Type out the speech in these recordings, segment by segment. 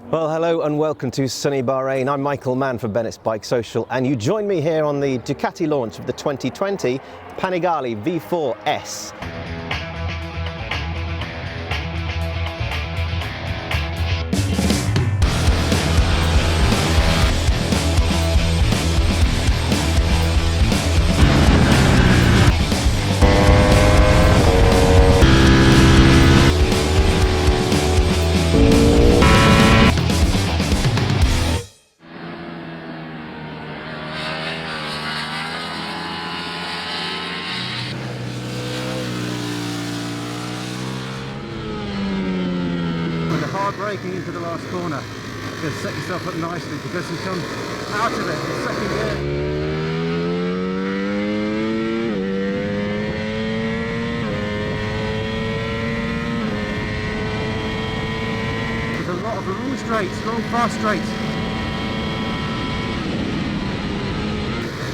Well, hello and welcome to sunny Bahrain. I'm Michael Mann for Bennetts BikeSocial, and you join me here on the Ducati launch of the 2020 Panigale V4S. Hard braking into the last corner. Just set yourself up nicely because you come out of it in second gear. There's a lot of long straights, long fast straights.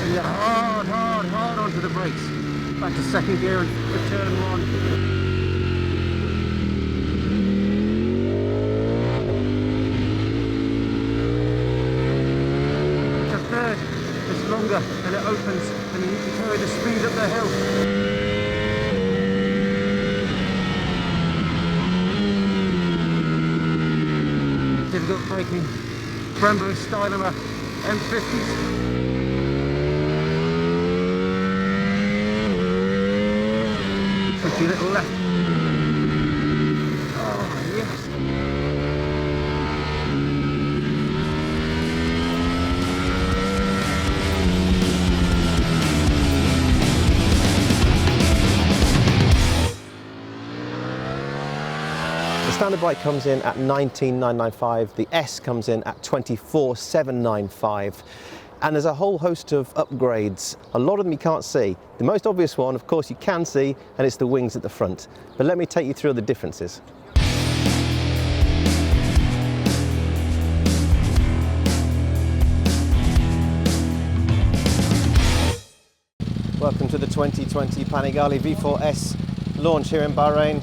And you're hard onto the brakes. Back to second gear and for turn one. It's longer and it opens and you need to carry the speed up the hill. Difficult braking. Brembo Styler M50s. Tricky little left. Oh yes. The standard bike comes in at 19,995, the S comes in at 24,795, and there's a whole host of upgrades. A lot of them you can't see. The most obvious one, of course, you can see, and it's the wings at the front. But let me take you through the differences. Welcome to the 2020 Panigale V4S launch here in Bahrain.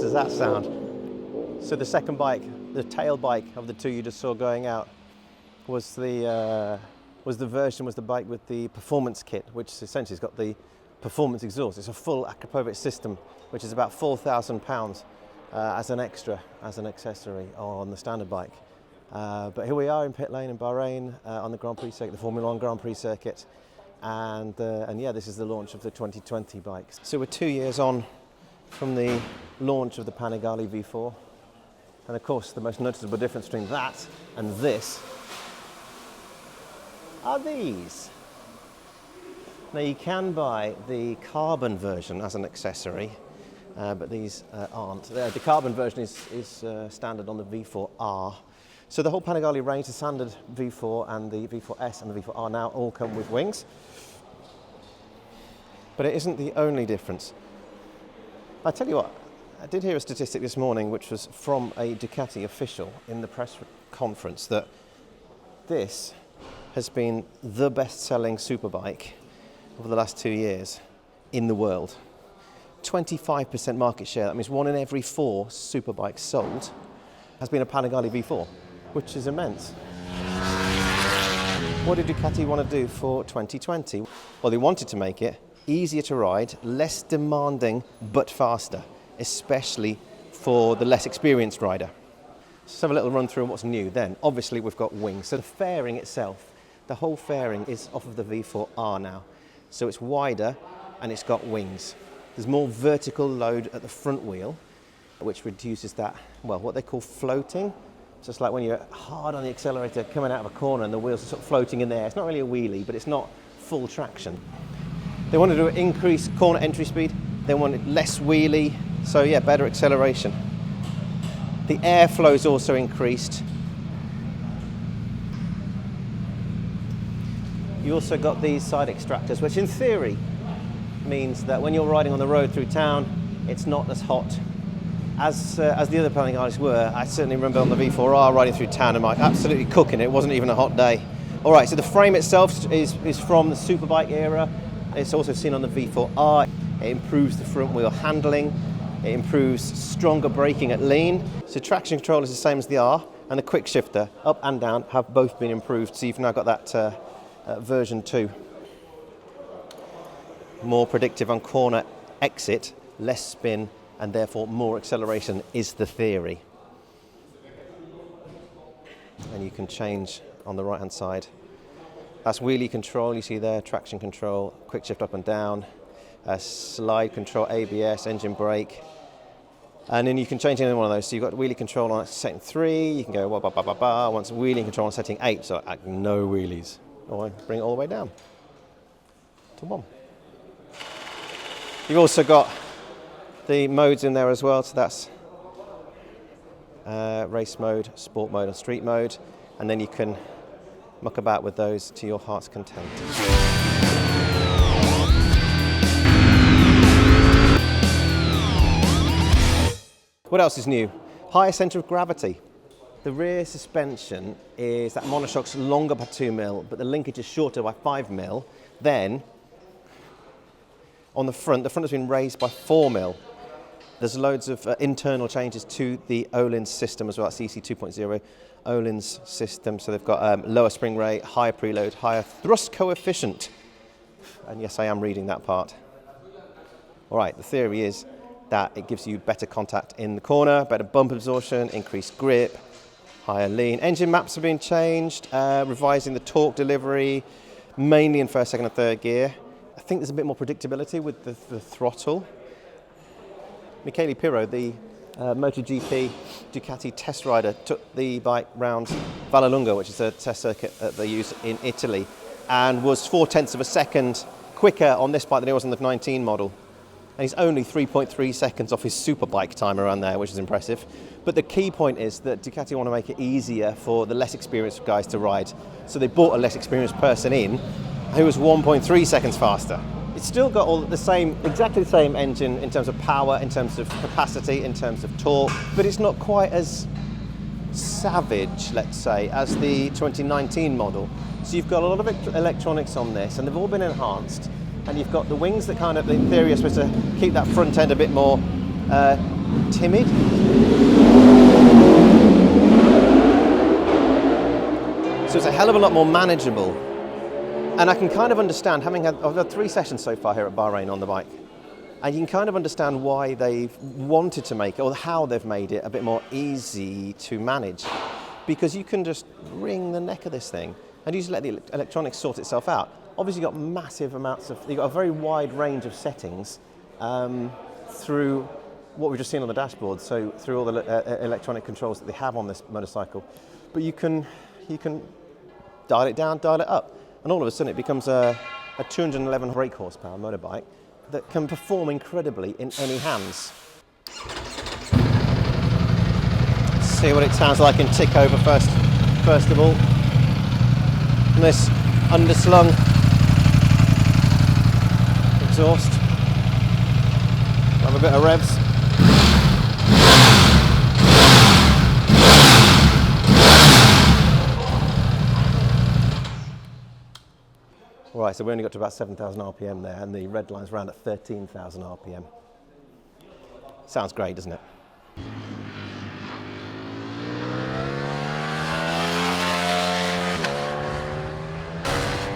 Does that sound? So the second bike, the tail bike of the two you just saw going out, was the bike with the performance kit, which essentially has got the performance exhaust. It's a full Aprilia system, which is about £4,000 as an extra, as an accessory on the standard bike. But here we are in pit lane in Bahrain on the Grand Prix circuit, the Formula 1 Grand Prix circuit, and yeah, this is the launch of the 2020 bikes. So we're 2 years on from the launch of the Panigale V4, and of course the most noticeable difference between that and this are these. Now you can buy the carbon version as an accessory, but these aren't. The carbon version is standard on the V4R. So the whole Panigale range, the standard V4 and the V4S and the V4R now all come with wings, but it isn't the only difference. I tell you what, I did hear a statistic this morning which was from a Ducati official in the press conference that this has been the best-selling superbike over the last 2 years in the world. 25% market share, that means 1 in every 4 superbikes sold has been a Panigale V4, which is immense. What did Ducati want to do for 2020? Well, they wanted to make it easier to ride, less demanding, but faster, especially for the less experienced rider. Let's have a little run through what's new then. Obviously, we've got wings. So the fairing itself, the whole fairing is off of the V4R now. So it's wider and it's got wings. There's more vertical load at the front wheel, which reduces that, well, what they call floating. It's just like when you're hard on the accelerator coming out of a corner and the wheels are sort of floating in there. It's not really a wheelie, but it's not full traction. They wanted to increase corner entry speed, they wanted less wheelie, so yeah, better acceleration. The airflow's also increased. You also got these side extractors, which in theory means that when you're riding on the road through town, it's not as hot as the other Panigales were, I certainly remember on the V4R riding through town and absolutely cooking it. It wasn't even a hot day. All right, so the frame itself is from the superbike era. It's also seen on the V4R. It improves the front wheel handling. It improves stronger braking at lean. So traction control is the same as the R, and the quick shifter, up and down, have both been improved. So you've now got that version 2. More predictive on corner exit, less spin, and therefore more acceleration is the theory. And you can change on the right hand side. That's wheelie control, you see there, traction control, quick shift up and down, slide control, ABS, engine brake. And then you can change any one of those. So you've got wheelie control on setting 3, you can go wah, bah, bah, bah, bah. Once wheelie control on setting 8, so no wheelies. Or bring it all the way down to 1. You've also got the modes in there as well, so that's race mode, sport mode and street mode, and then you can muck about with those to your heart's content. What else is new? Higher centre of gravity. The rear suspension is that monoshock's longer by 2mm, but the linkage is shorter by 5mm. Then on the front has been raised by 4mm. There's loads of internal changes to the Öhlins system as well, CC 2.0 Öhlins system. So they've got lower spring rate, higher preload, higher thrust coefficient. And yes, I am reading that part. All right, the theory is that it gives you better contact in the corner, better bump absorption, increased grip, higher lean. Engine maps have been changed, revising the torque delivery, mainly in first, second and third gear. I think there's a bit more predictability with the throttle. Michele Pirro, the MotoGP Ducati test rider, took the bike round Vallelunga, which is a test circuit that they use in Italy, and was 0.4 of a second quicker on this bike than he was on the 19 model. And he's only 3.3 seconds off his superbike time around there, which is impressive. But the key point is that Ducati want to make it easier for the less experienced guys to ride. So they brought a less experienced person in who was 1.3 seconds faster. It's still got all the same, exactly the same engine in terms of power, in terms of capacity, in terms of torque, but it's not quite as savage, let's say, as the 2019 model. So you've got a lot of electronics on this, and they've all been enhanced. And you've got the wings that kind of, in theory, are supposed to keep that front end a bit more timid. So it's a hell of a lot more manageable. And I can kind of understand, I've had 3 sessions so far here at Bahrain on the bike, and you can kind of understand why they've wanted to make it, or how they've made it a bit more easy to manage. Because you can just wring the neck of this thing, and you just let the electronics sort itself out. Obviously you've got massive amounts you've got a very wide range of settings through what we've just seen on the dashboard, so through all the electronic controls that they have on this motorcycle. But you can dial it down, dial it up. And all of a sudden it becomes a 211 brake horsepower motorbike that can perform incredibly in any hands. Let's see what it sounds like in tick over first of all. And this underslung exhaust. Have a bit of revs. Right, so we only got to about 7,000 RPM there, and the red line's around at 13,000 RPM. Sounds great, doesn't it?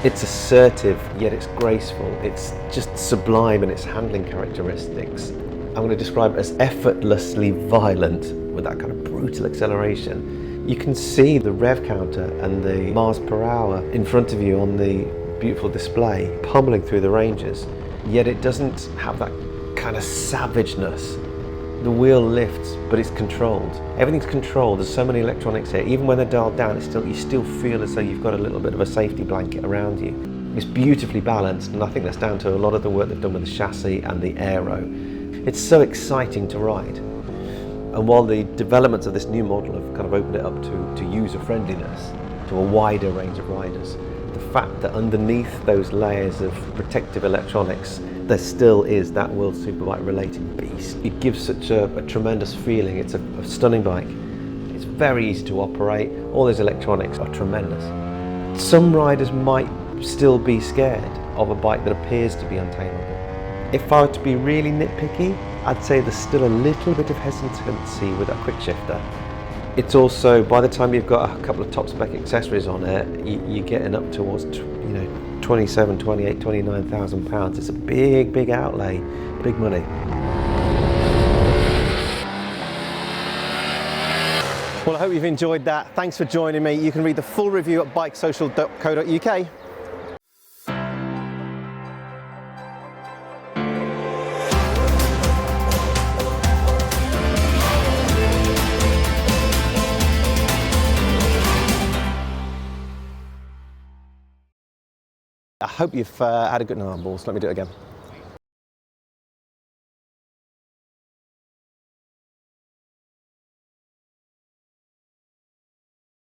It's assertive, yet it's graceful. It's just sublime in its handling characteristics. I'm going to describe it as effortlessly violent with that kind of brutal acceleration. You can see the rev counter and the miles per hour in front of you on the beautiful display, pummeling through the ranges, yet it doesn't have that kind of savageness. The wheel lifts, but it's controlled. Everything's controlled. There's so many electronics here. Even when they're dialed down, you still feel as though you've got a little bit of a safety blanket around you. It's beautifully balanced, and I think that's down to a lot of the work they've done with the chassis and the Aero. It's so exciting to ride. And while the developments of this new model have kind of opened it up to user friendliness, to a wider range of riders, the fact that underneath those layers of protective electronics, there still is that World Superbike related beast. It gives such a tremendous feeling. It's a stunning bike. It's very easy to operate. All those electronics are tremendous. Some riders might still be scared of a bike that appears to be untamable. If I were to be really nitpicky, I'd say there's still a little bit of hesitancy with that quick shifter. It's also, by the time you've got a couple of top spec accessories on it, you're getting up towards 27, 28, 29,000 pounds. It's a big outlay, big money. Well, I hope you've enjoyed that. Thanks for joining me. You can read the full review at bikesocial.co.uk. I hope you've had a good night on balls. Let me do it again.